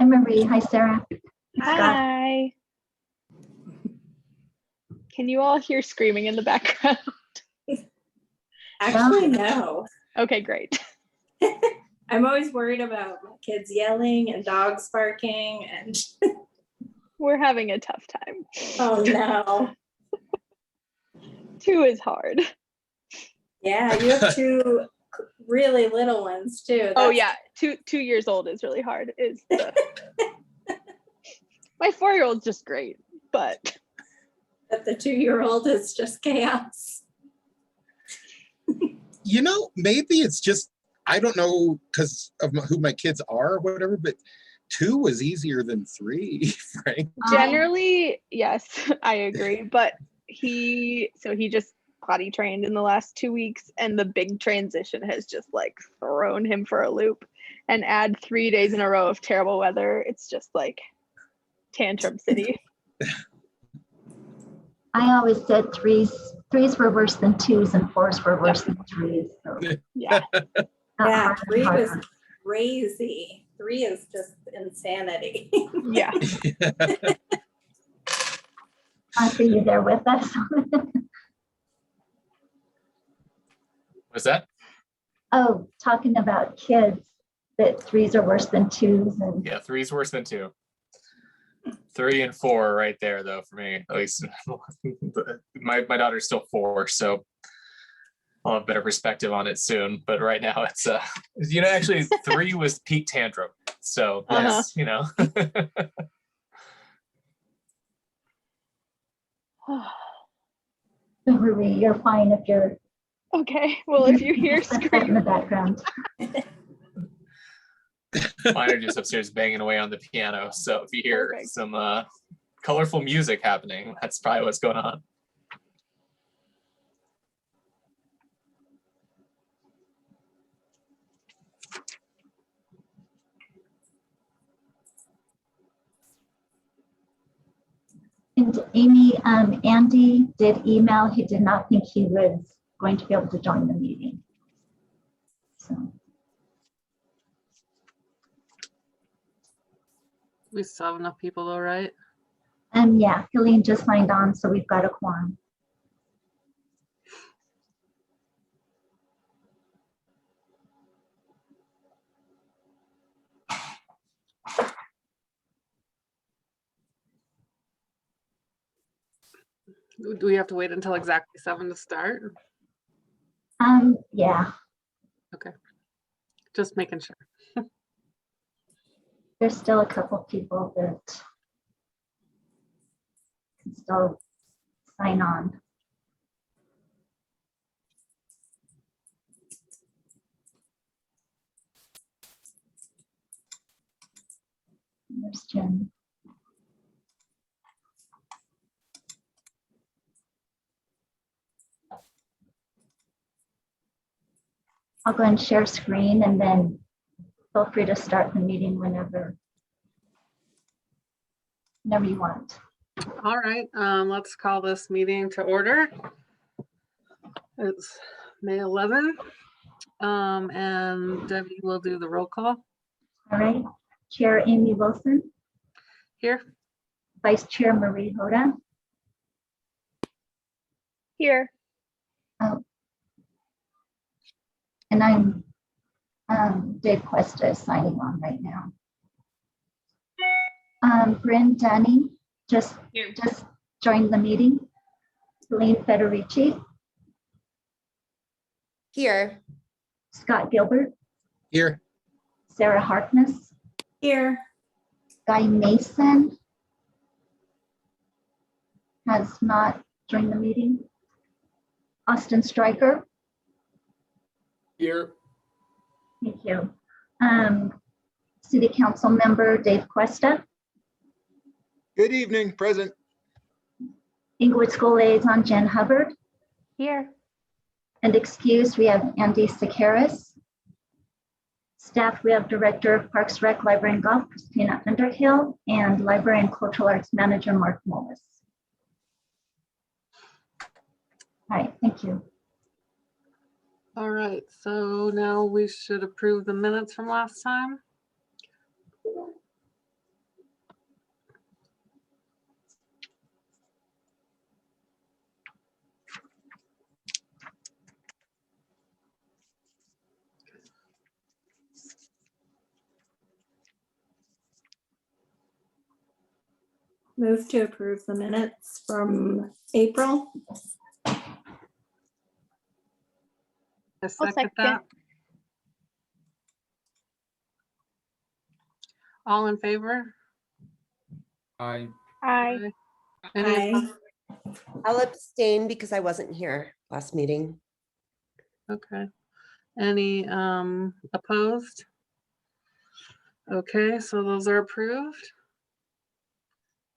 Marie. Hi, Sarah. Hi. Can you all hear screaming in the background? Actually, no. Okay, great. I'm always worried about my kids yelling and dogs barking and We're having a tough time. oh no. 2 is hard. Yeah, you have 2 really little ones too. Oh yeah, 2 years old is really hard. My 4-year-old's just great, but the 2-year-old is just chaos. You know, maybe it's just, I don't know because of who my kids are or whatever, but 2 was easier than 3, Frank. generally, yes, I agree. But he just potty trained in the last 2 weeks, and the big transition has just like thrown him for a loop. And add 3 days in a row of terrible weather, it's just like tantrum city. I always said threes were worse than 2s and 4s were worse than 3s. So Yeah. Yeah, 3 was crazy. 3 is just insanity. Yeah. I see you there with us. What's that? Oh, talking about kids, that 3s are worse than 2s. And Yeah, 3 is worse than 2. 3 and 4 right there, though, for me, at least. my daughter's still 4, so I'll have better perspective on it soon. But right now it's, actually 3 was peak tantrum. So yes, Marie, you're fine if you're Okay. Well, if you hear in screaming the background. Mine are just upstairs banging away on the piano. So if you hear some colorful music happening, that's probably what's going on. And Amy, Andy did email. He did not think he was going to be able to join the meeting. So we still have enough people though, right? Yeah, Helene just signed on, so we've got a quorum. Do we have to wait until exactly 7 to start? Yeah. Okay. Just making sure. There's still a couple people that can still sign on. There's Jen. I'll go and share screen and then feel free to start the meeting whenever you want. All right, let's call this meeting to order. It's May 11th, and Debbie will do the roll call. All right, Chair Amy Wilson. Here. Vice Chair Marie Hoda. here. And I'm Dave Cuesta is signing on right now. Bryn Dunning just joined the meeting. Helene Federici. Here. Scott Gilbert. Here. Sarah Harkness. Here. Guy Mason has not joined the meeting. Austin Stryker. Here. Thank you. City Council member Dave Cuesta. Good evening, present. Inglewood School Liaison Jen Hubbard. Here. And excused, we have Andy Sakaris. Staff, we have Director of Parks, Rec, Library and Golf, Christina Underhill, and Library and Cultural Arts Manager, Mark Mullis. All right, thank you. All right, so now we should approve the minutes from last time. Move to approve the minutes from April. I I'll second that. All in favor? Aye. Aye. Any Aye. opposed? I'll abstain because I wasn't here last meeting. Okay. Any opposed? Okay, so those are approved.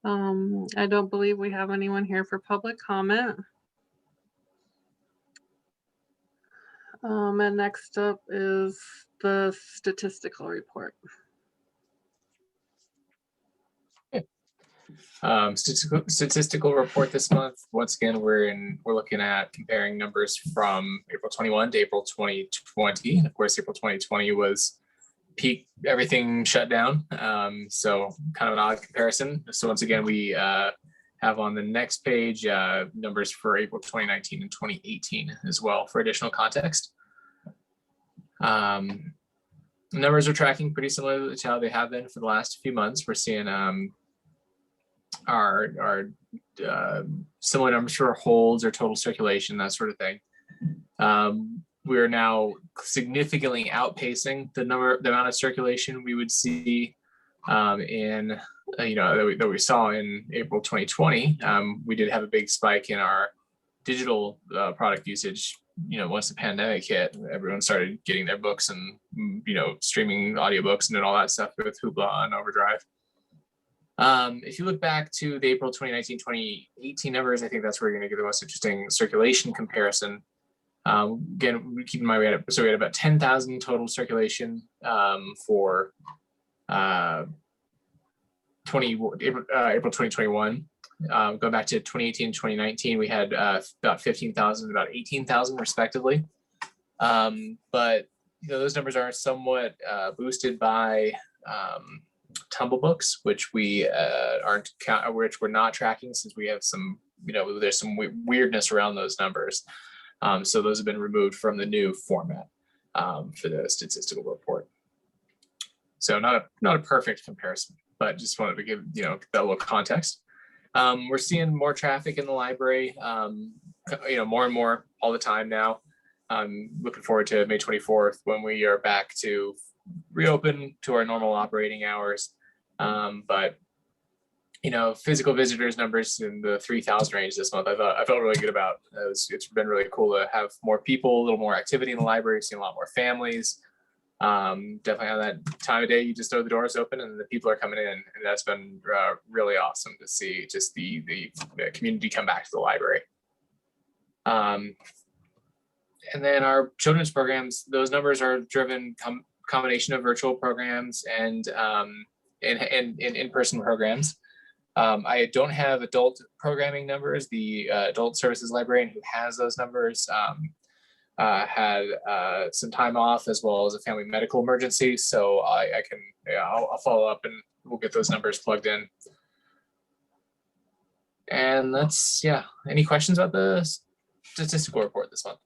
I don't believe we have anyone here for public comment. And next up is the statistical report. Statistical report this month. Once again, we're looking at comparing numbers from April 21 to April 2020. And of course, April 2020 was peak, everything shut down. So kind of an odd comparison. So once again, we have on the next page numbers for April 2019 and 2018 as well for additional context. Numbers are tracking pretty similar to how they have been for the last few months. We're seeing our similar numbers for holds or total circulation, that sort of thing. We are now significantly outpacing the amount of circulation we would see in that we saw in April 2020. We did have a big spike in our digital product usage. Once the pandemic hit, everyone started getting their books and streaming audiobooks and all that stuff with Hoopla and Overdrive. If you look back to the April 2019, 2018 numbers, I think that's where you're going to get the most interesting circulation comparison. Again, keep in mind we had about 10,000 total circulation for April 2021. Going back to 2018 and 2019, we had about 15,000, about 18,000 respectively. But those numbers are somewhat boosted by tumble books, which we which we're not tracking since we have some, there's some weirdness around those numbers. So those have been removed from the new format for the statistical report. So not a perfect comparison, but just wanted to give that little context. We're seeing more traffic in the library, more and more all the time now. I'm looking forward to May 24th when we are back to reopen to our normal operating hours. But physical visitors numbers in the 3,000 range this month, I felt really good about. It's been really cool to have more people, a little more activity in the library, seeing a lot more families. Definitely on that time of day, you just throw the doors open and the people are coming in, and that's been really awesome to see just the community come back to the library. And then our children's programs, those numbers are driven combination of virtual programs and in-person programs. I don't have adult programming numbers. The adult services librarian who has those numbers had some time off as well as a family medical emergency. So I'll follow up and we'll get those numbers plugged in. And that's, any questions about the statistical report this month?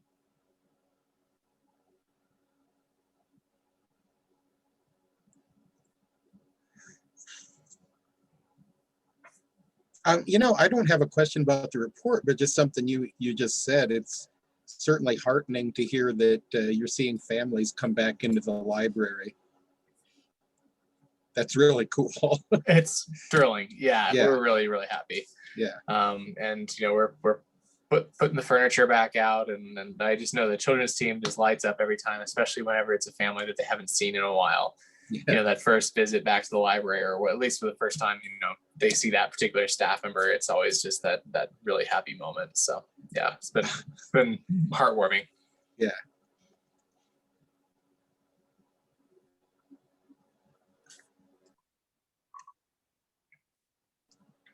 I don't have a question about the report, but just something you just said. It's certainly heartening to hear that you're seeing families come back into the library. That's really cool. It's thrilling. Yeah, Yeah. We're really, really happy. Yeah. And we're putting the furniture back out, and I just know the children's team just lights up every time, especially whenever it's a family that they haven't seen in a while. Yeah. That first visit back to the library, or at least for the first time, they see that particular staff member. It's always just that really happy moment. So yeah, it's been heartwarming. Yeah.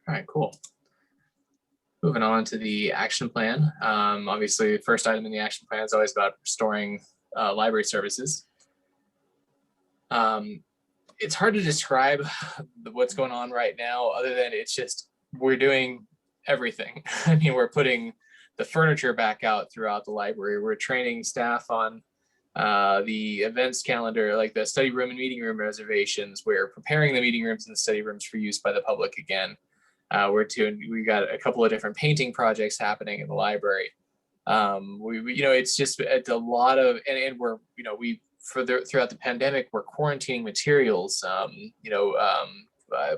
All right, cool. Moving on to the action plan. Obviously, the first item in the action plan is always about restoring library services. It's hard to describe what's going on right now, other than it's just we're doing everything. I mean, we're putting the furniture back out throughout the library. We're training staff on the events calendar, like the study room and meeting room reservations. We're preparing the meeting rooms and the study rooms for use by the public again. We got a couple of different painting projects happening in the library. It's a lot of, and we're, throughout the pandemic, we're quarantining materials,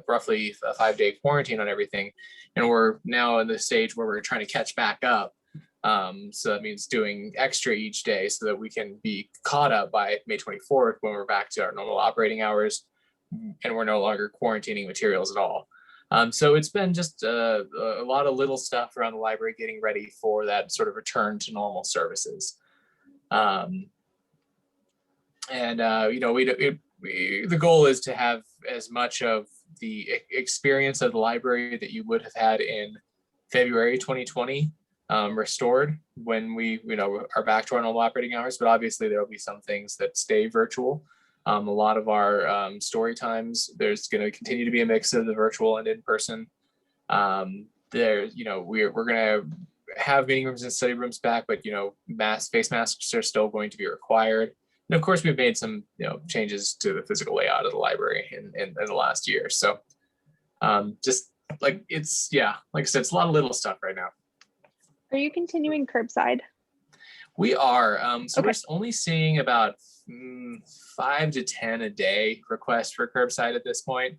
roughly a 5-day quarantine on everything. And we're now in the stage where we're trying to catch back up. So that means doing extra each day so that we can be caught up by May 24th when we're back to our normal operating hours and we're no longer quarantining materials at all. So it's been just a lot of little stuff around the library getting ready for that sort of return to normal services. The goal is to have as much of the experience of the library that you would have had in February 2020 restored when we are back to our normal operating hours, but obviously there will be some things that stay virtual. A lot of our story times, there's going to continue to be a mix of the virtual and in person. We're going to have meeting rooms and study rooms back, but face masks are still going to be required. And of course, we've made some changes to the physical layout of the library in the last year. So like I said, it's a lot of little stuff right now. Are you continuing curbside? We are. So Okay. we're only seeing about 5 to 10 a day requests for curbside at this point.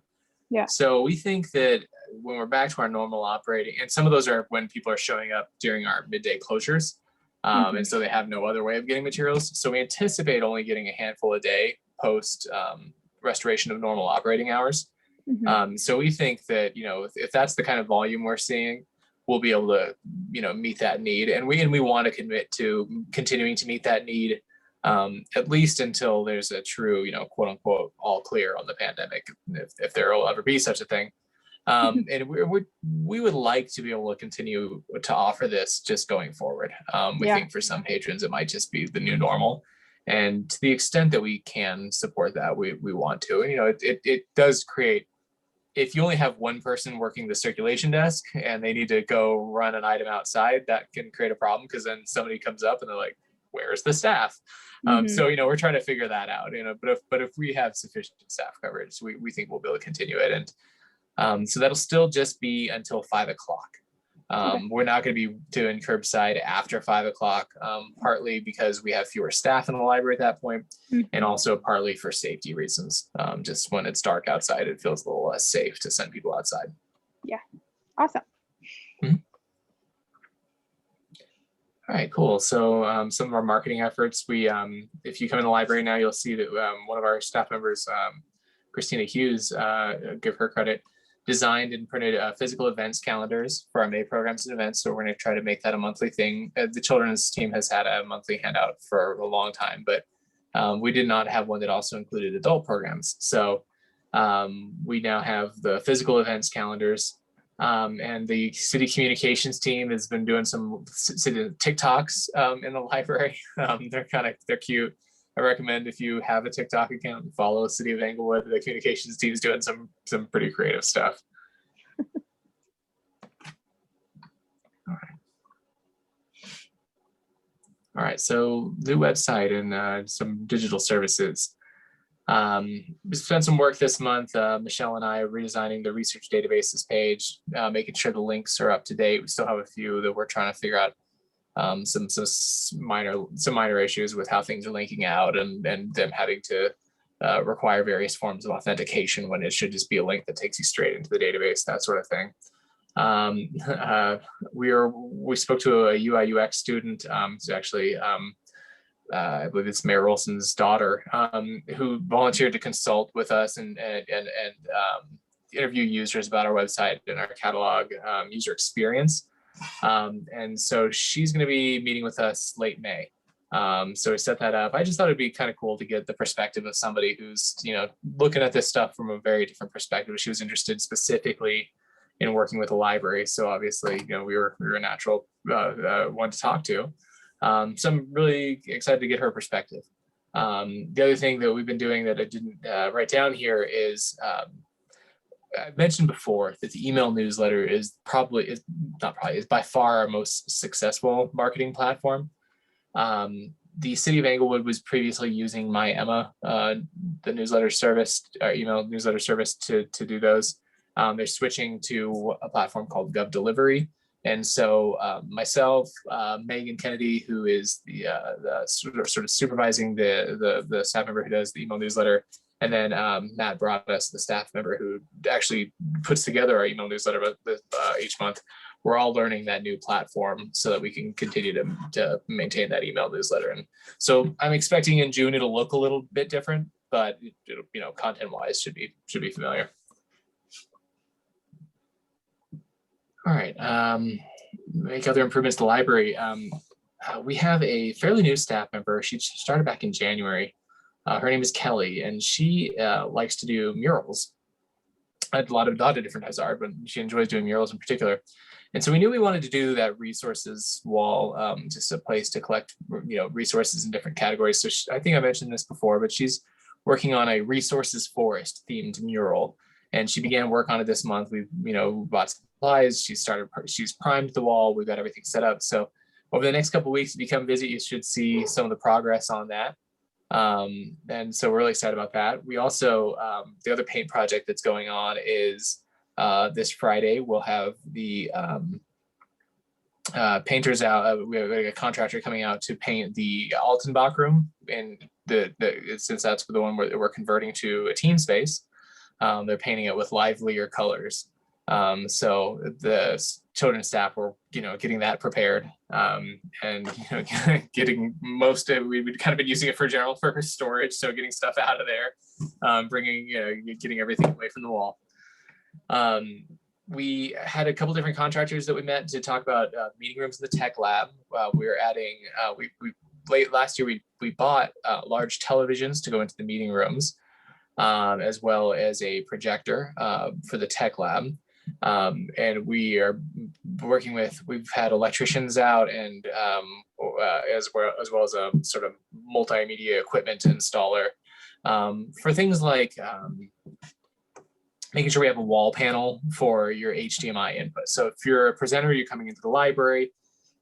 Yeah. So we think that when we're back to our normal operating, and some of those are when people are showing up during our midday closures. And so they have no other way of getting materials. So we anticipate only getting a handful a day post restoration of normal operating hours. So we think that, if that's the kind of volume we're seeing, we'll be able to, meet that need. And we want to commit to continuing to meet that need, at least until there's a true, quote unquote, all clear on the pandemic, if there will ever be such a thing. And we would like to be able to continue to offer this just going forward. We think for some patrons, it might just be the new normal. And to the extent that we can support that, we want to. And, it does create, if you only have one person working the circulation desk and they need to go run an item outside, that can create a problem because then somebody comes up and they're like, where's the staff? So, we're trying to figure that out, but if we have sufficient staff coverage, we think we'll be able to continue it. And so that'll still just be until 5 o'clock. We're not going to be doing curbside after 5 o'clock, partly because we have fewer staff in the library at that point, and also partly for safety reasons. Just when it's dark outside, it feels a little less safe to send people outside. Yeah. Awesome. All right, cool. So some of our marketing efforts, if you come in the library now, you'll see that one of our staff members, Christina Hughes, give her credit, designed and printed physical events calendars for our May programs and events. So we're going to try to make that a monthly thing. The children's team has had a monthly handout for a long time, but we did not have one that also included adult programs. So we now have the physical events calendars. And the city communications team has been doing some city TikToks in the library. They're cute. I recommend if you have a TikTok account, follow City of Englewood. The communications team is doing some pretty creative stuff. All right. So the website and some digital services. We spent some work this month, Michelle and I, redesigning the research databases page, making sure the links are up to date. We still have a few that we're trying to figure out. Some minor issues with how things are linking out and them having to require various forms of authentication when it should just be a link that takes you straight into the database, that sort of thing. We spoke to a UI UX student, who's actually I believe it's Mayor Olson's daughter, who volunteered to consult with us and interview users about our website and our catalog user experience. And so she's going to be meeting with us late May. So we set that up. I just thought it'd be kind of cool to get the perspective of somebody who's, looking at this stuff from a very different perspective. She was interested specifically in working with a library. So obviously, we were a natural one to talk to. So I'm really excited to get her perspective. The other thing that we've been doing that I didn't write down here is, I mentioned before that the email newsletter is by far our most successful marketing platform. The City of Englewood was previously using My Emma, the newsletter service, email newsletter service to do those. They're switching to a platform called Gov Delivery. And so myself, Megan Kennedy, who is the sort of supervising the staff member who does the email newsletter, and then Matt brought us, the staff member who actually puts together our email newsletter each month. We're all learning that new platform so that we can continue to maintain that email newsletter. And so I'm expecting in June it'll look a little bit different, but it'll, content-wise should be familiar. All right, make other improvements to the library. We have a fairly new staff member. She started back in January. Her name is Kelly, and she likes to do murals. A lot of different types of art, but she enjoys doing murals in particular. And so we knew we wanted to do that resources wall, just a place to collect, resources in different categories. So I think I mentioned this before, but she's working on a resources forest themed mural. And she began work on it this month. We've, bought supplies. She's primed the wall. We've got everything set up. So over the next couple of weeks, if you come visit, you should see some of the progress on that. And so we're really excited about that. We also, the other paint project that's going on is this Friday, we'll have the painters out. We have a contractor coming out to paint the Altenbach room, and since that's the one where we're converting to a team space. They're painting it with livelier colors. So the children's staff were, getting that prepared, and getting most of, we've kind of been using it for general purpose storage. So getting stuff out of there, getting everything away from the wall. We had a couple different contractors that we met to talk about meeting rooms in the tech lab. We're adding, late last year, we bought large televisions to go into the meeting rooms, as well as a projector for the tech lab. And we are working we've had electricians out, and as well as a sort of multimedia equipment installer for things like making sure we have a wall panel for your HDMI input. So if you're a presenter, you're coming into the library,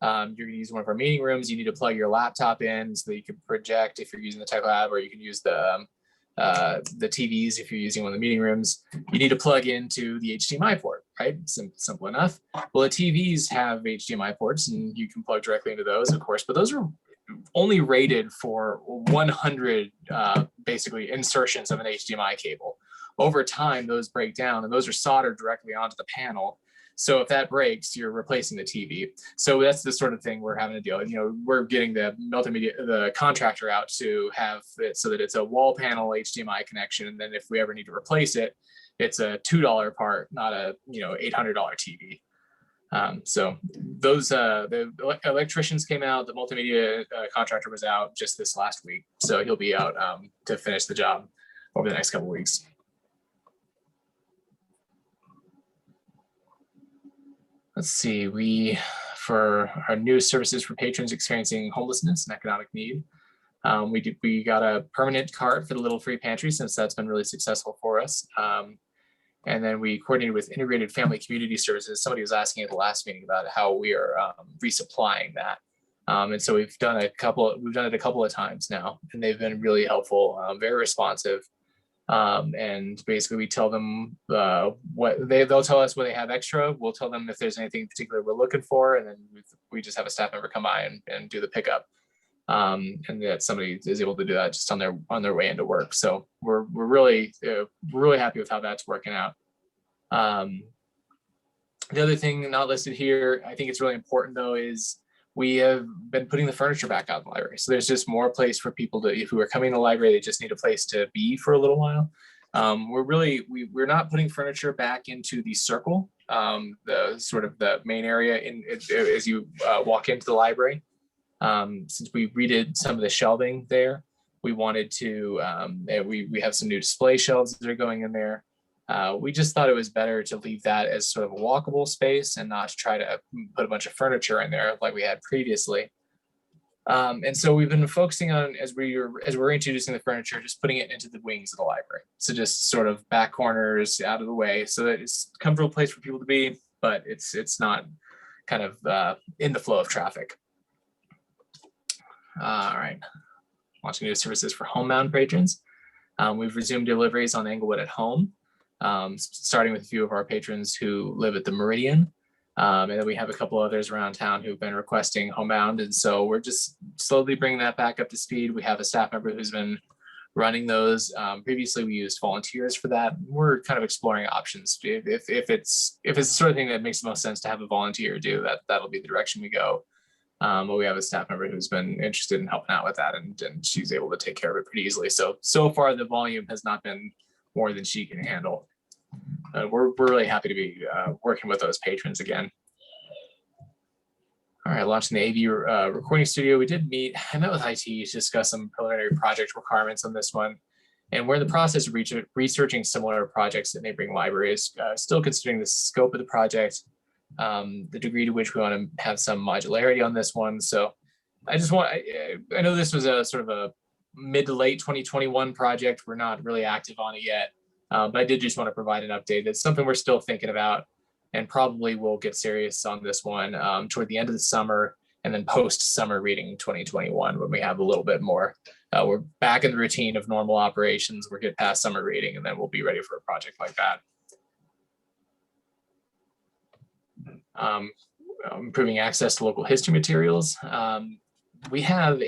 you're going to use one of our meeting rooms, you need to plug your laptop in so that you can project if you're using the tech lab, or you can use the TVs if you're using one of the meeting rooms. You need to plug into the HDMI port, right? Simple enough. Well, the TVs have HDMI ports, and you can plug directly into those, of course, but those are only rated for 100 basically insertions of an HDMI cable. Over time, those break down, and those are soldered directly onto the panel. So if that breaks, you're replacing the TV. So that's the sort of thing we're having to deal with. We're getting the contractor out to have it so that it's a wall panel HDMI connection. And then if we ever need to replace it, it's a $2 part, not a $800 TV. So those the electricians came out. The multimedia contractor was out just this last week, so he'll be out to finish the job over the next couple of weeks. Let's see, for our new services for patrons experiencing homelessness and economic need, we got a permanent cart for the Little Free Pantry, since that's been really successful for us. And then we coordinated with Integrated Family Community Services. Somebody was asking at the last meeting about how we are resupplying that. And so we've done it a couple of times now, and they've been really helpful, very responsive. And basically we tell them they'll tell us what they have extra. We'll tell them if there's anything particular we're looking for, and then we just have a staff member come by and do the pickup. And that somebody is able to do that just on their way into work. So we're really happy with how that's working out. The other thing not listed here, I think it's really important though, is we have been putting the furniture back out in the library. So there's just more place for people to, if we were coming to the library, they just need a place to be for a little while. We're not putting furniture back into the circle, the sort of the main area as you walk into the library. Since we redid some of the shelving there, we wanted to, we have some new display shelves that are going in there. We just thought it was better to leave that as sort of a walkable space and not to try to put a bunch of furniture in there like we had previously. And so we've been focusing on, as we're introducing the furniture, just putting it into the wings of the library. So just sort of back corners out of the way so that it's a comfortable place for people to be, but it's not kind of in the flow of traffic. All right, launching new services for homebound patrons. We've resumed deliveries on Englewood at Home. starting with a few of our patrons who live at the Meridian. And then we have a couple others around town who've been requesting homebound. And so we're just slowly bringing that back up to speed. We have a staff member who's been running those. Previously, we used volunteers for that. We're kind of exploring options. If it's the sort of thing that makes the most sense to have a volunteer do, that'll be the direction we go. But we have a staff member who's been interested in helping out with that, and she's able to take care of it pretty easily. So far, the volume has not been more than she can handle. We're really happy to be working with those patrons again. All right, launching the AV recording studio. I met with IT to discuss some preliminary project requirements on this one. And we're in the process of researching similar projects at neighboring libraries, still considering the scope of the project, the degree to which we want to have some modularity on this one. So I know this was a sort of a mid to late 2021 project. We're not really active on it yet. But I did just want to provide an update. It's something we're still thinking about, and probably will get serious on this one toward the end of the summer, and then post summer reading 2021 when we have a little bit more. We're back in the routine of normal operations. We're getting past summer reading, and then we'll be ready for a project like that. Improving access to local history materials. We have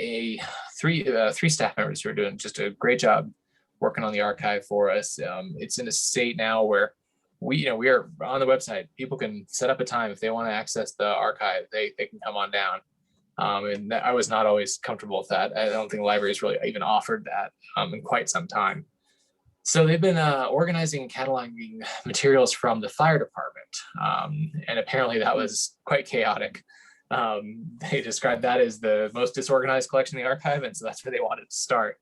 three staff members who are doing just a great job working on the archive for us. It's in a state now where we are on the website. People can set up a time if they want to access the archive. They can come on down. And I was not always comfortable with that. I don't think libraries really even offered that in quite some time. So they've been organizing and cataloging materials from the fire department. And apparently that was quite chaotic. They described that as the most disorganized collection in the archive. And so that's where they wanted to start.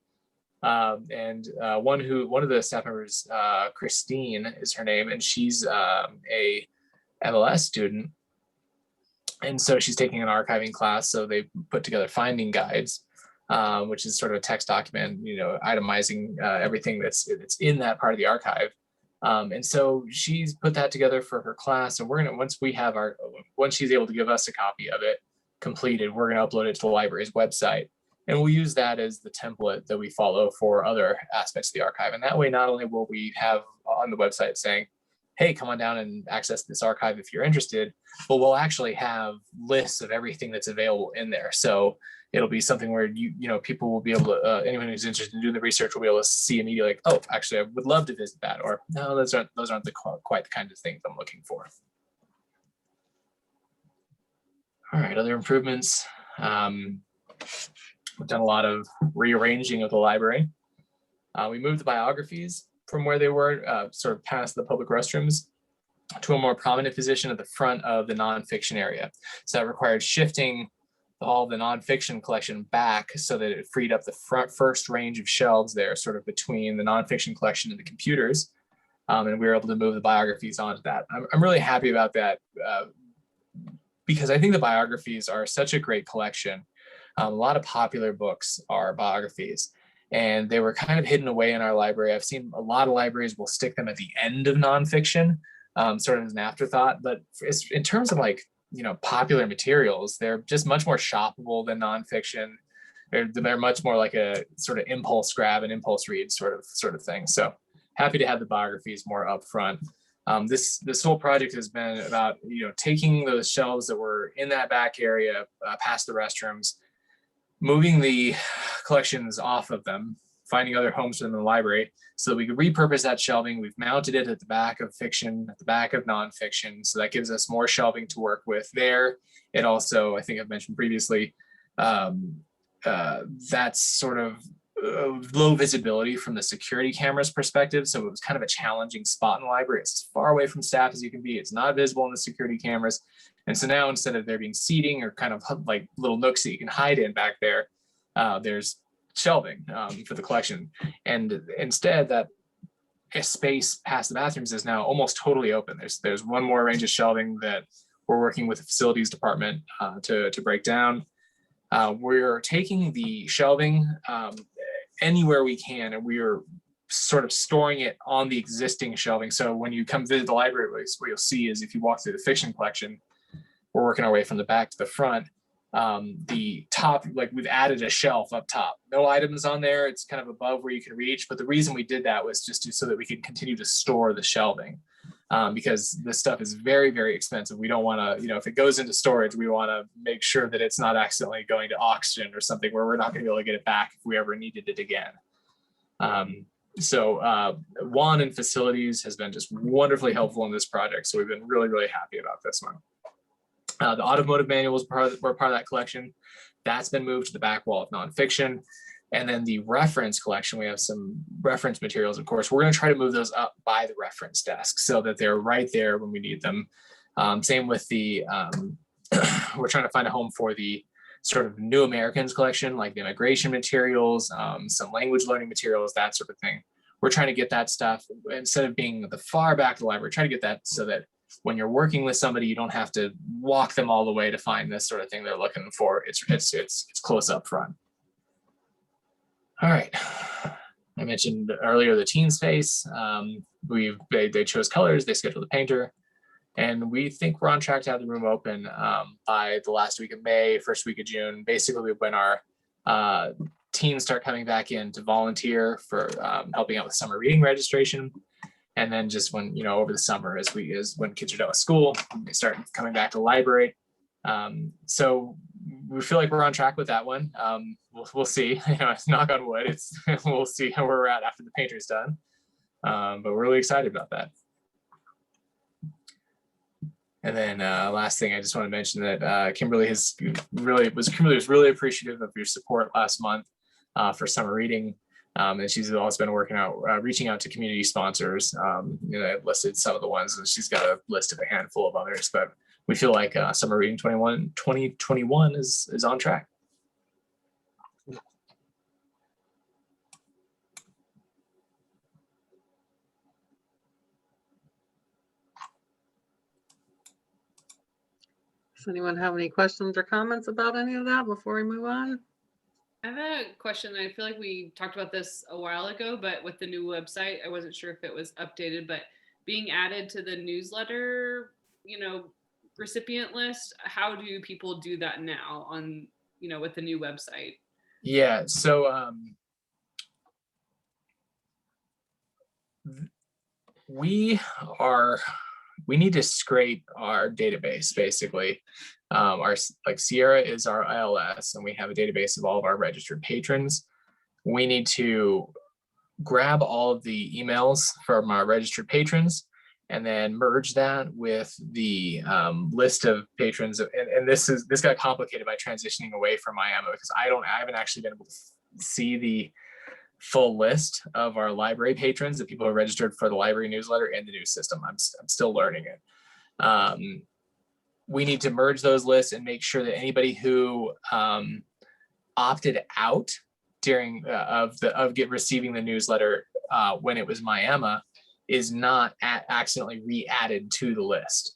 One of the staff members, Christine is her name, and she's a MLS student. And so she's taking an archiving class. So they put together finding guides, which is sort of a text document, itemizing everything that's in that part of the archive. And so she's put that together for her class. And once she's able to give us a copy of it completed, we're gonna upload it to the library's website. And we'll use that as the template that we follow for other aspects of the archive. And that way, not only will we have on the website saying, hey, come on down and access this archive if you're interested, but we'll actually have lists of everything that's available in there. So it'll be something where people will be able to, anyone who's interested in doing the research will be able to see immediately, like, oh, actually, I would love to visit that. Or no, those aren't quite the kind of things I'm looking for. All right, other improvements. We've done a lot of rearranging of the library. We moved the biographies from where they were, sort of past the public restrooms, to a more prominent position at the front of the nonfiction area. So that required shifting all the nonfiction collection back so that it freed up the first range of shelves there, sort of between the nonfiction collection and the computers. And we were able to move the biographies onto that. I'm really happy about that because I think the biographies are such a great collection. A lot of popular books are biographies, and they were kind of hidden away in our library. I've seen a lot of libraries will stick them at the end of nonfiction, sort of as an afterthought. But in terms of popular materials, they're just much more shoppable than nonfiction. They're much more like a sort of impulse grab and impulse read sort of thing. So happy to have the biographies more upfront. This whole project has been about taking those shelves that were in that back area past the restrooms, moving the collections off of them, finding other homes for them in the library so that we could repurpose that shelving. We've mounted it at the back of fiction, at the back of nonfiction. So that gives us more shelving to work with there. It also, I think I've mentioned previously, that's sort of low visibility from the security cameras perspective. So it was kind of a challenging spot in the library. It's as far away from staff as you can be. It's not visible in the security cameras. And so now instead of there being seating or kind of like little nooks that you can hide in back there, there's shelving for the collection. And instead that space past the bathrooms is now almost totally open. There's one more range of shelving that we're working with the facilities department to break down. We're taking the shelving anywhere we can, and we are sort of storing it on the existing shelving. So when you come visit the library, what you'll see is if you walk through the fiction collection, we're working our way from the back to the front. the top, like we've added a shelf up top, no items on there. It's kind of above where you can reach. But the reason we did that was just so that we can continue to store the shelving, because this stuff is very, very expensive. We don't want to, if it goes into storage, we want to make sure that it's not accidentally going to auction or something where we're not going to be able to get it back if we ever needed it again. So Juan in facilities has been just wonderfully helpful in this project. So we've been really, really happy about this one. The automotive manuals were part of that collection. That's been moved to the back wall of nonfiction. And then the reference collection, we have some reference materials, of course. We're going to try to move those up by the reference desk so that they're right there when we need them. Same with the, we're trying to find a home for the sort of New Americans collection, like the immigration materials, some language learning materials, that sort of thing. We're trying to get that stuff, instead of being the far back of the library, try to get that so that when you're working with somebody, you don't have to walk them all the way to find this sort of thing they're looking for. It's close up front. All right. I mentioned earlier the teen space. They chose colors, they scheduled a painter, and we think we're on track to have the room open by the last week of May, first week of June, basically when our teens start coming back in to volunteer for helping out with summer reading registration. And then just when, over the summer, as when kids are done with school, they start coming back to the library. So we feel like we're on track with that one. We'll see, knock on wood, we'll see how we're at after the painter's done. But we're really excited about that. And then last thing, I just want to mention that Kimberly was really appreciative of your support last month for summer reading. And she's also been reaching out to community sponsors. I've listed some of the ones, and she's got a list of a handful of others, but we feel like Summer Reading 2021 is on track. Does anyone have any questions or comments about any of that before we move on? I have a question. I feel like we talked about this a while ago, but with the new website, I wasn't sure if it was updated, but being added to the newsletter, recipient list, how do people do that now on, with the new website? Yeah, so we need to scrape our database, basically. Sierra is our ILS, and we have a database of all of our registered patrons. We need to grab all of the emails from our registered patrons and then merge that with the list of patrons. And this got complicated by transitioning away from IAMA, because I haven't actually been able to see the full list of our library patrons, the people who are registered for the library newsletter in the new system. I'm still learning it. We need to merge those lists and make sure that anybody who opted out during receiving the newsletter when it was Miami is not accidentally re-added to the list.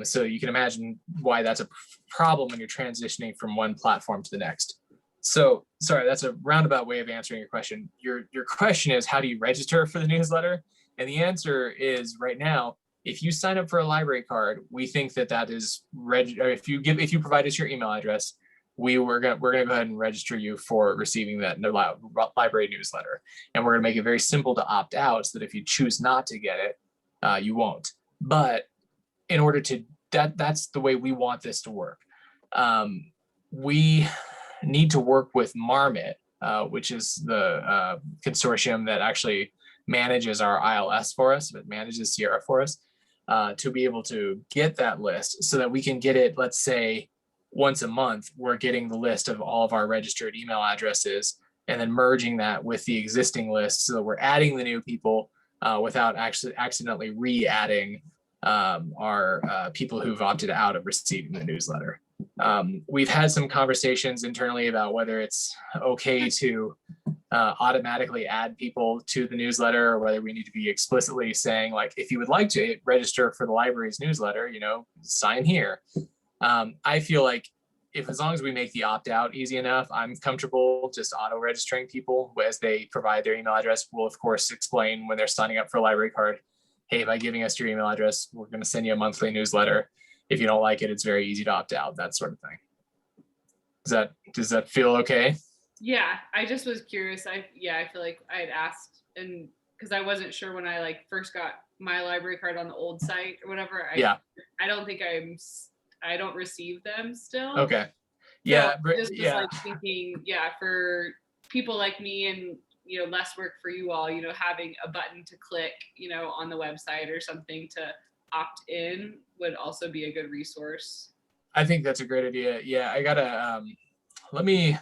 So you can imagine why that's a problem when you're transitioning from one platform to the next. So sorry, that's a roundabout way of answering your question. Your question is, how do you register for the newsletter? And the answer is, right now, if you sign up for a library card, we think that is if you provide us your email address, we're gonna go ahead and register you for receiving that library newsletter. And we're gonna make it very simple to opt out, so that if you choose not to get it, you won't. But in order to that's the way we want this to work. We need to work with Marmot, which is the consortium that actually manages our ILS for us, but manages Sierra for us, to be able to get that list so that we can get it, let's say, once a month. We're getting the list of all of our registered email addresses and then merging that with the existing list, so that we're adding the new people without actually accidentally re-adding our people who've opted out of receiving the newsletter. We've had some conversations internally about whether it's okay to automatically add people to the newsletter, or whether we need to be explicitly saying, like, if you would like to register for the library's newsletter, sign here. I feel like as long as we make the opt-out easy enough, I'm comfortable just auto-registering people as they provide their email address. We'll, of course, explain when they're signing up for a library card, hey, by giving us your email address, we're going to send you a monthly newsletter. If you don't like it, it's very easy to opt out, that sort of thing. Does that feel okay? Yeah, I just was curious. I feel like I'd asked, and because I wasn't sure when I like first got my library card on the old site or whatever. Yeah. I don't think I don't receive them still. Okay. So Yeah. just was Yeah. like thinking, yeah, for people like me and less work for you all, having a button to click, on the website or something to opt in would also be a good resource. I think that's a great idea. Yeah, I gotta let me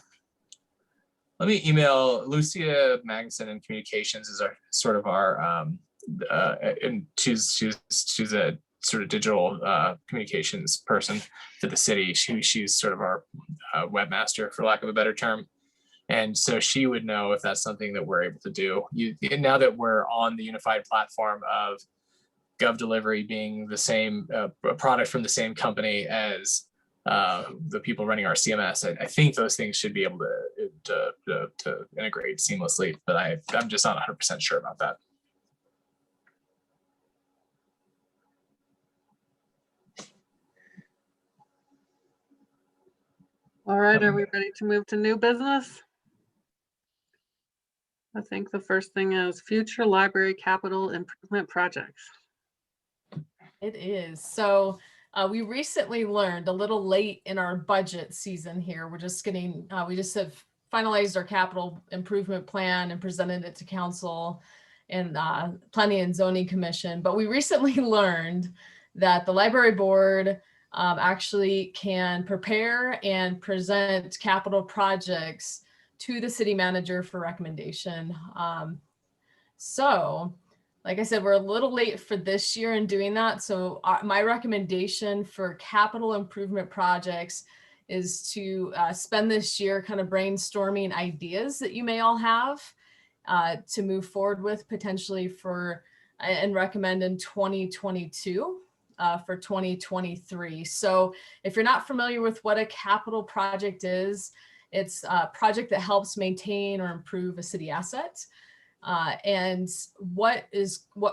email Lucia Magnuson in communications is our sort of our and she's a sort of digital communications person to the city. She's sort of our webmaster, for lack of a better term. And so she would know if that's something that we're able to do. Now that we're on the unified platform of Gov Delivery being the same a product from the same company as the people running our CMS, I think those things should be able to integrate seamlessly. But I'm just not 100% sure about that. All right, are we ready to move to new business? I think the first thing is future library capital improvement projects. It is. So we recently learned a little late in our budget season here. We're just getting, we just have finalized our capital improvement plan and presented it to council and Planning and Zoning Commission. But we recently learned that the library board actually can prepare and present capital projects to the city manager for recommendation. So like I said, we're a little late for this year in doing that. So my recommendation for capital improvement projects is to spend this year kind of brainstorming ideas that you may all have to move forward with potentially for and recommend in 2022 for 2023. So if you're not familiar with what a capital project is, it's a project that helps maintain or improve a city asset. And what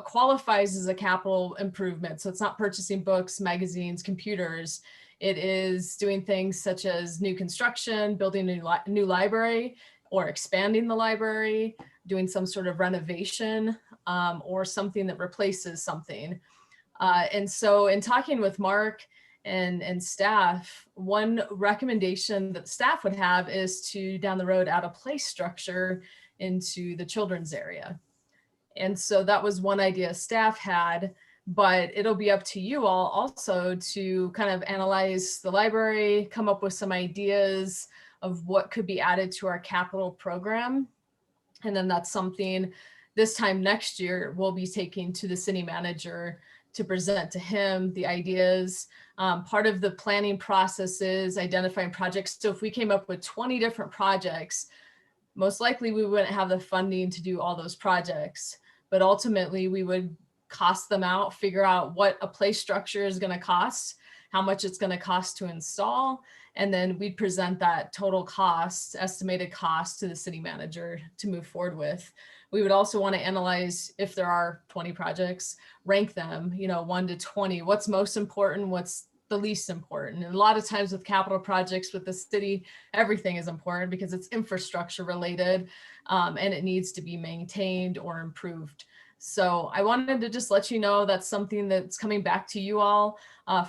qualifies as a capital improvement. So it's not purchasing books, magazines, computers. It is doing things such as new construction, building a new library, or expanding the library, doing some sort of renovation, or something that replaces something. And so in talking with Mark and staff, one recommendation that staff would have is to down the road add a play structure into the children's area. And so that was one idea staff had, but it'll be up to you all also to kind of analyze the library, come up with some ideas of what could be added to our capital program. And then that's something this time next year we'll be taking to the city manager to present to him the ideas. Part of the planning process is identifying projects. So if we came up with 20 different projects, most likely we wouldn't have the funding to do all those projects, but ultimately we would cost them out, figure out what a play structure is going to cost, how much it's going to cost to install, and then we'd present that total cost, estimated cost to the city manager to move forward with. We would also want to analyze if there are 20 projects, rank them, 1 to 20, what's most important, what's the least important. And a lot of times with capital projects with the city, everything is important because it's infrastructure related and it needs to be maintained or improved. So I wanted to just let you know that's something that's coming back to you all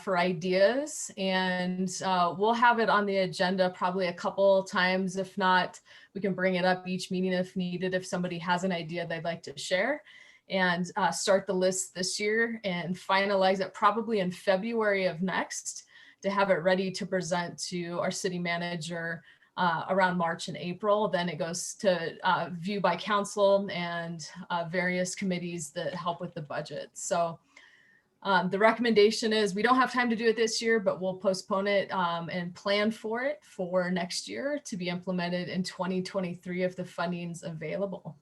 for ideas, and we'll have it on the agenda probably a couple times. If not, we can bring it up each meeting if needed, if somebody has an idea they'd like to share, and start the list this year and finalize it probably in February of next to have it ready to present to our city manager around March and April. Then it goes to view by council and various committees that help with the budget. So the recommendation is we don't have time to do it this year, but we'll postpone it and plan for it for next year to be implemented in 2023 if the funding's available.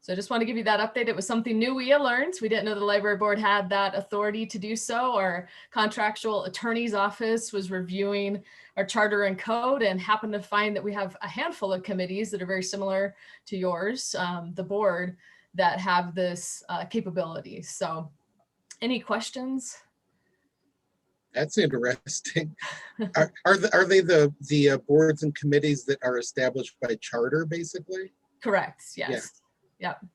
So I just want to give you that update. It was something new we learned. We didn't know the library board had that authority to do so. Our contractual attorney's office was reviewing our charter and code and happened to find that we have a handful of committees that are very similar to yours, the board, that have this capability. So any questions? That's interesting. Are they the boards and committees that are established by charter, basically? Correct, yes. Yep.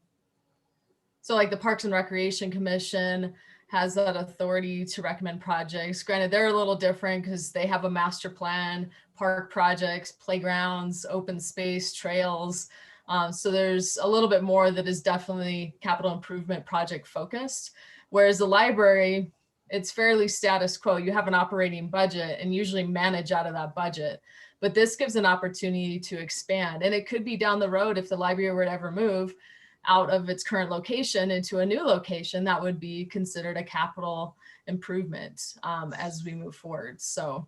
So like the Parks and Recreation Commission has that authority to recommend projects. Granted, they're a little different because they have a master plan, park projects, playgrounds, open space, trails. So there's a little bit more that is definitely capital improvement project focused. Whereas the library, it's fairly status quo. You have an operating budget and usually manage out of that budget. But this gives an opportunity to expand. And it could be down the road if the library were to ever move out of its current location into a new location, that would be considered a capital improvement as we move forward. So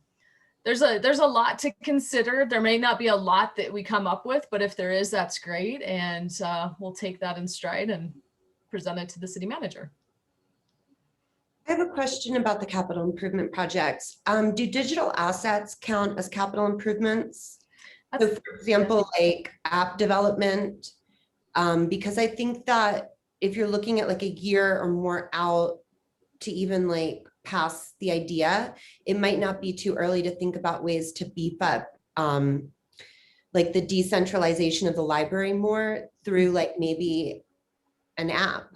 there's a lot to consider. There may not be a lot that we come up with, but if there is, that's great. And we'll take that in stride and present it to the city manager. I have a question about the capital improvement projects. Do digital assets count as capital improvements? So for example, like app development, because I think that if you're looking at like a year or more out to even like pass the idea, it might not be too early to think about ways to beef up like the decentralization of the library more through like maybe an app.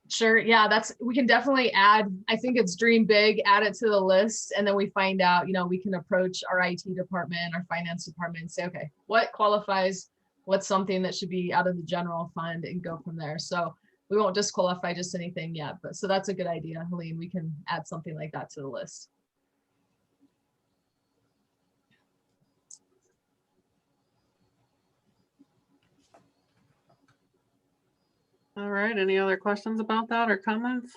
Sure. Yeah, we can definitely add, I think it's dream big, add it to the list. And then we find out, we can approach our IT department, our finance department and say, okay, what qualifies? What's something that should be out of the general fund and go from there. So we won't disqualify just anything yet, but so that's a good idea, Helene. We can add something like that to the list. All right, any other questions about that or comments?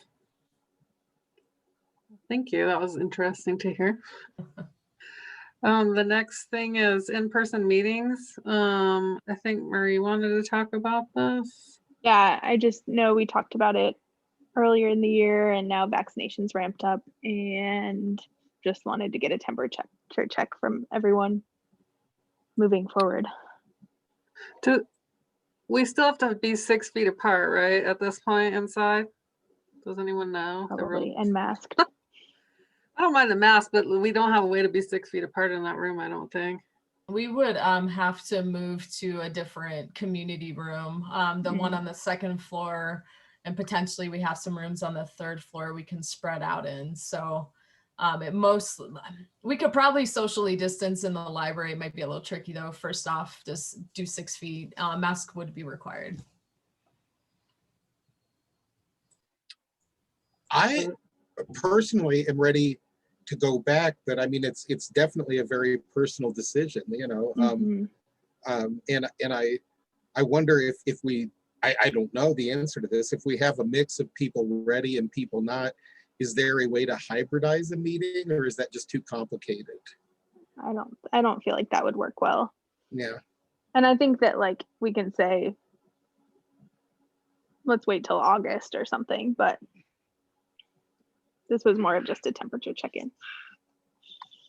Thank you, that was interesting to hear. The next thing is in-person meetings. I think Marie wanted to talk about this. Yeah, I just know we talked about it earlier in the year and now vaccinations ramped up and just wanted to get a temperature check from everyone moving forward. We still have to be 6 feet apart, right? At this point inside? Does anyone know? Probably, and masked. I don't mind the mask, but we don't have a way to be 6 feet apart in that room, I don't think. We would have to move to a different community room, the one on the second floor, and potentially we have some rooms on the third floor we can spread out in. So we could probably socially distance in the library. It might be a little tricky though. First off, just do 6 feet. Mask would be required. I personally am ready to go back, but I mean, it's definitely a very personal decision, and I wonder if we, I don't know the answer to this, if we have a mix of people ready and people not, is there a way to hybridize a meeting, or is that just too complicated? I don't feel like that would work well. Yeah. And I think that like we can say, let's wait till August or something, but this was more of just a temperature check-in.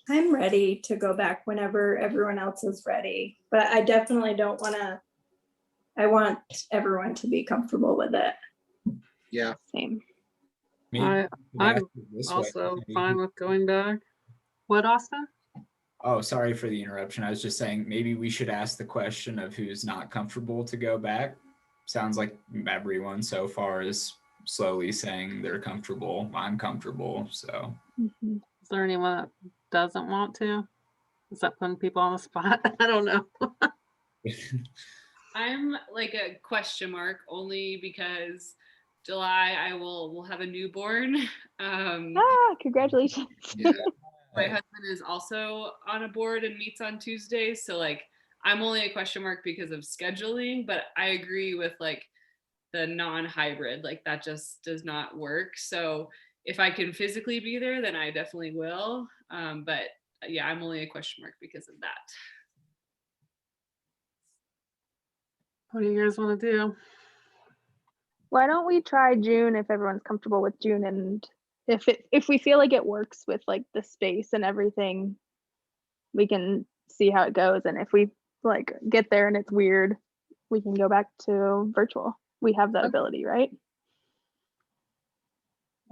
I'm ready to go back whenever everyone else is ready, but I definitely don't want to, I want everyone to be comfortable with it. Yeah. Same. I'm also fine with going back. What, Austin? Oh, sorry for the interruption. I was just saying maybe we should ask the question of who's not comfortable to go back. Sounds like everyone so far is slowly saying they're comfortable. I'm comfortable, so. Is there anyone that doesn't want to? Is that putting people on the spot? I don't know. I'm like a question mark only because July we'll have a newborn. Congratulations. Yeah. My husband is also on a board and meets on Tuesdays, so like I'm only a question mark because of scheduling, but I agree with like the non-hybrid, like that just does not work. So if I can physically be there, then I definitely will. But yeah, I'm only a question mark because of that. What do you guys want to do? Why don't we try June if everyone's comfortable with June, and if we feel like it works with like the space and everything, we can see how it goes. And if we like get there and it's weird, we can go back to virtual. We have that ability, right?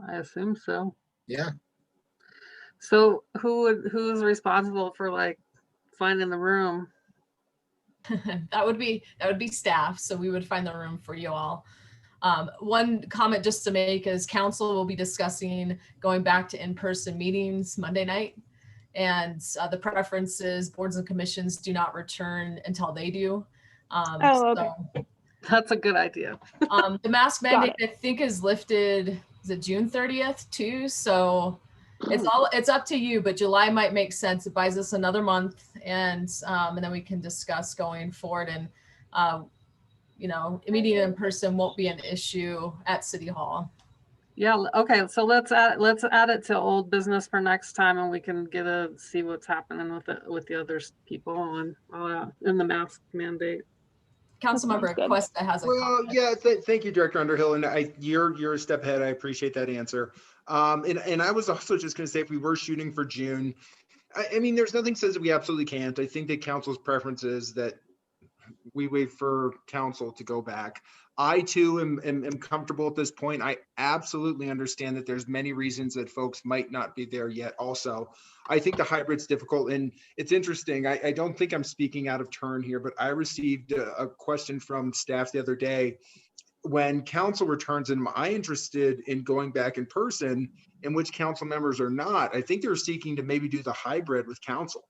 I assume so. Yeah. So who's responsible for like finding the room? That would be staff. So we would find the room for you all. One comment just to make is council will be discussing going back to in-person meetings Monday night. And the preference is boards and commissions do not return until they do. Okay. That's a good idea. The mask mandate, I think, is lifted, is it June 30th too? So it's up to you, but July might make sense. It buys us another month, and then we can discuss going forward. And meeting in person won't be an issue at City Hall. Yeah. Okay. So let's add it to old business for next time, and we can see what's happening with the other people and in the mask mandate. Councilmember Cuesta has a comment. Yeah, thank you, Director Underhill, and you're a step ahead. I appreciate that answer. And I was also just going to say, if we were shooting for June, I mean, there's nothing says that we absolutely can't. I think that council's preference is that we wait for council to go back. I too am comfortable at this point. I absolutely understand that there's many reasons that folks might not be there yet. Also, I think the hybrid's difficult, and it's interesting. I don't think I'm speaking out of turn here, but I received a question from staff the other day. When council returns, and am I interested in going back in person, and which council members are not? I think they're seeking to maybe do the hybrid with council.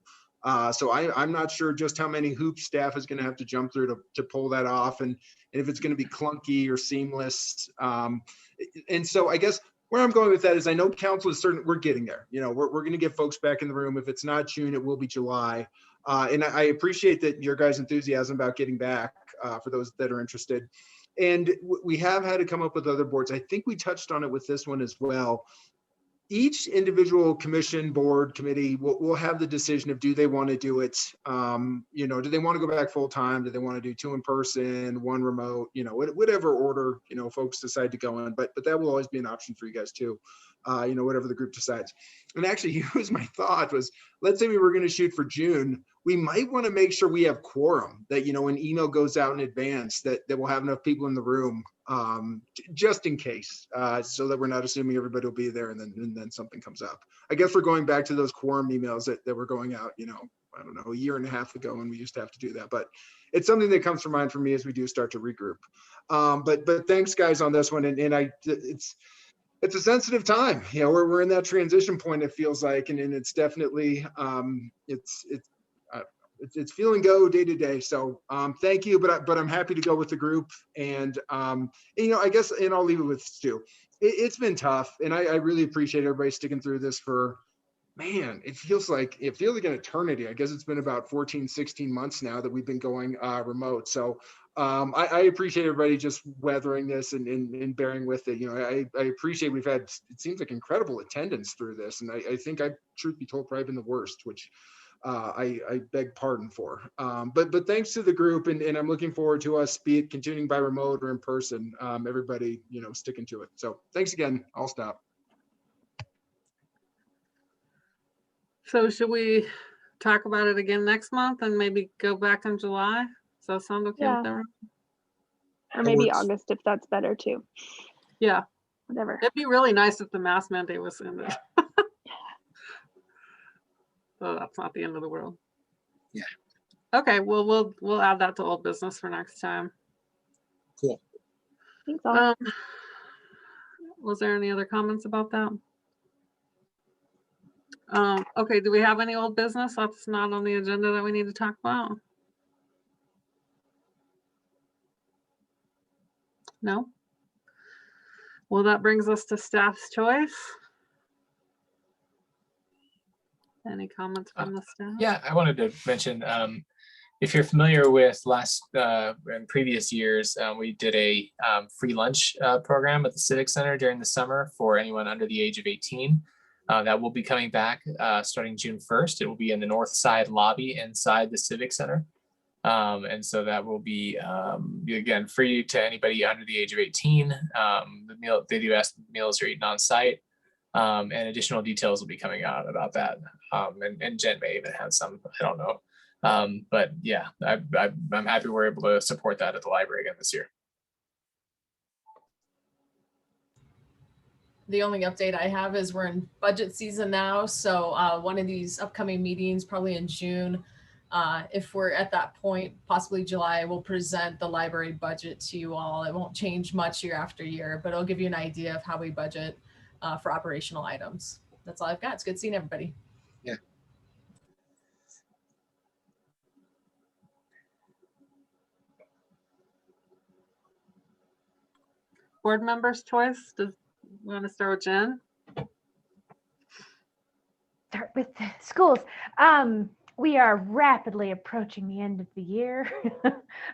So I'm not sure just how many hoops staff is going to have to jump through to pull that off, and if it's going to be clunky or seamless. And so I guess where I'm going with that is, I know council is certain we're getting there. We're going to get folks back in the room. If it's not June, it will be July. And I appreciate that your guys' enthusiasm about getting back for those that are interested. And we have had to come up with other boards. I think we touched on it with this one as well. Each individual commission, board, committee will have the decision of, do they want to do it? Do they want to go back full time? Do they want to do 2 in person, 1 remote? Whatever order folks decide to go in. But that will always be an option for you guys too. Whatever the group decides. And actually, here's my thought was, let's say we were going to shoot for June. We might want to make sure we have quorum, that an email goes out in advance that we'll have enough people in the room, just in case, so that we're not assuming everybody will be there and then something comes up. I guess we're going back to those quorum emails that were going out, I don't know, a year and a half ago, when we used to have to do that. But it's something that comes to mind for me as we do start to regroup. But thanks, guys, on this one. And it's a sensitive time. We're in that transition point, it feels like, and it's definitely it's feeling go day to day. So thank you, but I'm happy to go with the group. And I guess, and I'll leave it with Stu. It's been tough, and I really appreciate everybody sticking through this for, man, it feels like an eternity. I guess it's been about 14, 16 months now that we've been going remote. So I appreciate everybody just weathering this and bearing with it. I appreciate we've had, it seems like, incredible attendance through this. And I think I've, truth be told, probably been the worst, which I beg pardon for. But thanks to the group, and I'm looking forward to us, be it continuing by remote or in person, everybody, sticking to it. So thanks again. I'll stop. So should we talk about it again next month and maybe go back in July? Does that sound okay with everyone? Or maybe August, if that's better too. Yeah. Whatever. It'd be really nice if the mask mandate was in there. So that's not the end of the world. Yeah. Okay, well, we'll add that to old business for next time. Cool. Thanks, all. Was there any other comments about that? Okay, do we have any old business that's not on the agenda that we need to talk about? No? Well, that brings us to staff's choice. Any comments from the staff? Yeah, I wanted to mention, if you're familiar with and previous years, we did a free lunch program at the Civic Center during the summer for anyone under the age of 18. That will be coming back starting June 1st. It will be in the north side lobby inside the Civic Center. And so that will be, again, free to anybody under the age of 18. They do ask the meals are eaten on site. And additional details will be coming out about that. And Jen may even have some, I don't know. But yeah, I'm happy we're able to support that at the library again this year. the only update I have is we're in budget season now. So one of these upcoming meetings, probably in June, if we're at that point, possibly July, we'll present the library budget to you all. It won't change much year after year, but it'll give you an idea of how we budget for operational items. That's all I've got. It's good seeing everybody. Yeah. Board members' choice. Does you want to start with Jen? Start with the schools. We are rapidly approaching the end of the year.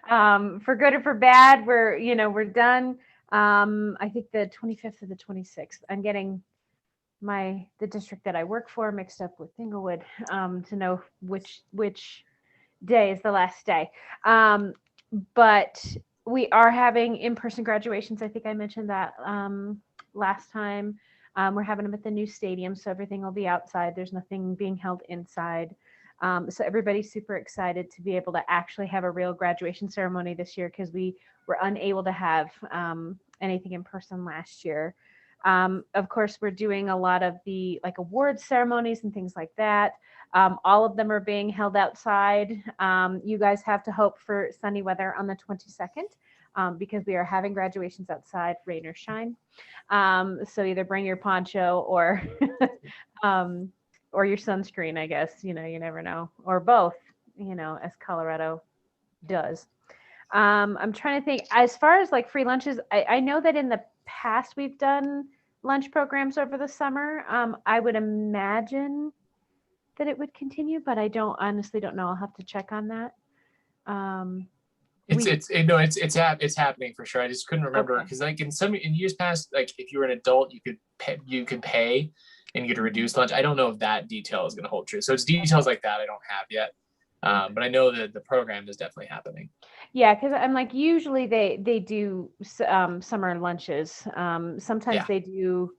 For good or for bad, we're done. I think the 25th or the 26th. I'm getting the district that I work for mixed up with Inglewood to know which day is the last day. But we are having in-person graduations. I think I mentioned that last time. We're having them at the new stadium, so everything will be outside. There's nothing being held inside. So everybody's super excited to be able to actually have a real graduation ceremony this year because we were unable to have anything in person last year. Of course, we're doing a lot of the awards ceremonies and things like that. All of them are being held outside. You guys have to hope for sunny weather on the 22nd because we are having graduations outside, rain or shine. So either bring your poncho or your sunscreen, I guess, you never know, or both, as Colorado does. I'm trying to think as far as free lunches. I know that in the past we've done lunch programs over the summer. I would imagine that it would continue, but I honestly don't know. I'll have to check on that. It's happening for sure. I just couldn't remember because in years past, if you were an adult, you could pay and you could reduce lunch. I don't know if that detail is going to hold true. So it's details like that I don't have yet. But I know that the program is definitely happening. Yeah, because I'm usually they do summer lunches. Sometimes they do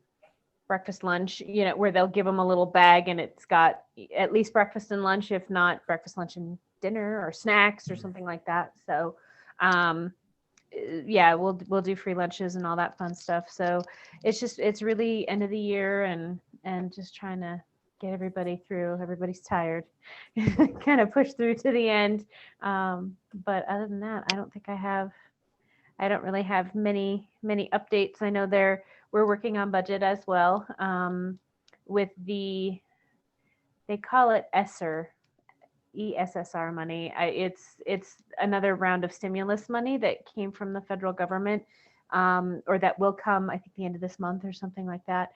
breakfast lunch, where they'll give them a little bag and it's got at least breakfast and lunch, if not breakfast, lunch, and dinner or snacks or something like that. So yeah, we'll do free lunches and all that fun stuff. So it's really end of the year and just trying to get everybody through. Everybody's tired, kind of push through to the end. But other than that, I don't really have many updates. I know we're working on budget as well, with they call it ESSR money. It's another round of stimulus money that came from the federal government, or that will come, I think, the end of this month or something like that.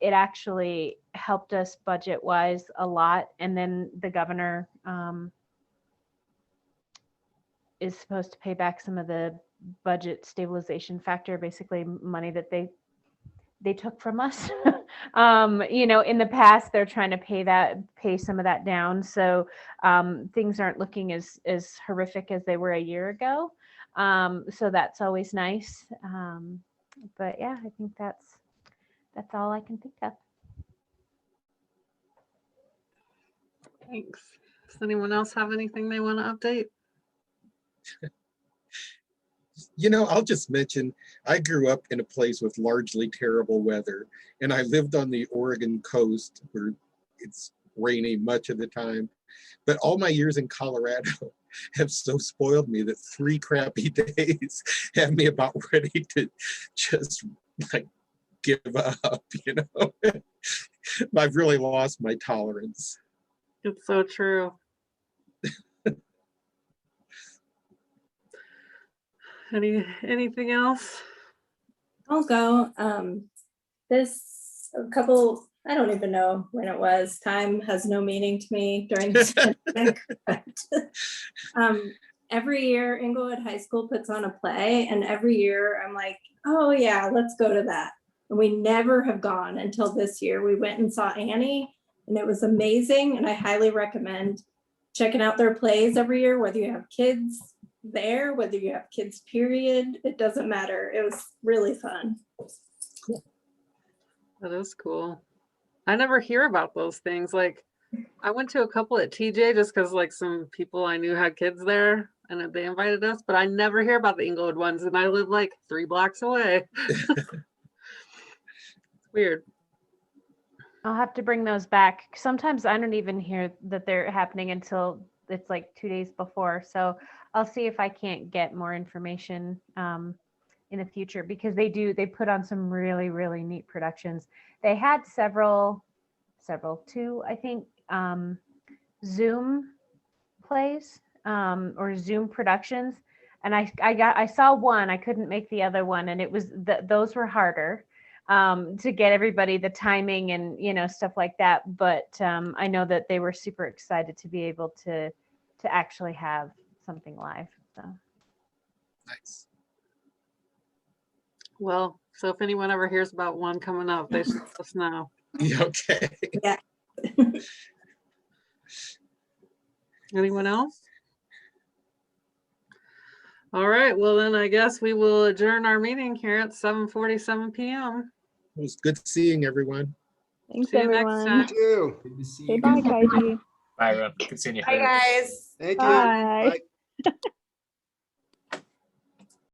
It actually helped us budget wise a lot. And then the governor is supposed to pay back some of the budget stabilization factor, basically money that they took from us. In the past, they're trying to pay some of that down. So things aren't looking as horrific as they were a year ago. So that's always nice. But yeah, I think that's all I can think of. Thanks. Does anyone else have anything they want to update? I'll just mention, I grew up in a place with largely terrible weather, and I lived on the Oregon coast where it's rainy much of the time. But all my years in Colorado have so spoiled me that 3 crappy days have me about ready to just give up, I've really lost my tolerance. It's so true. Anything else? I'll go. I don't even know when it was. Time has no meaning to me during this pandemic. Every year, Inglewood High School puts on a play, and every year I'm like, oh yeah, let's go to that. And we never have gone until this year. We went and saw Annie, and it was amazing. And I highly recommend checking out their plays every year, whether you have kids there, whether you have kids, period. It doesn't matter. It was really fun. Cool. That is cool. I never hear about those things. I went to a couple at TJ just because some people I knew had kids there and they invited us, but I never hear about the Inglewood ones, and I live 3 blocks away. Weird. I'll have to bring those back. Sometimes I don't even hear that they're happening until it's like 2 days before. So I'll see if I can't get more information in the future, because they put on some really, really neat productions. They had two, I think, Zoom plays or Zoom productions. And I saw one, I couldn't make the other one. And it was, those were harder to get everybody the timing and, you know, stuff like that. But I know that they were super excited to be able to actually have something live. So Nice. Well, so if anyone ever hears about one coming up, they should let us know. Yeah, okay. Yeah. Anyone else? All right, well then I guess we will adjourn our meeting here at 7:47 p.m. It was good seeing everyone. Thanks, See you next everyone. time. Thank you. Good to see Say you. bye, Kaiji. Bye, everyone. Good seeing you. Hi, guys. Thank you. Bye. Bye.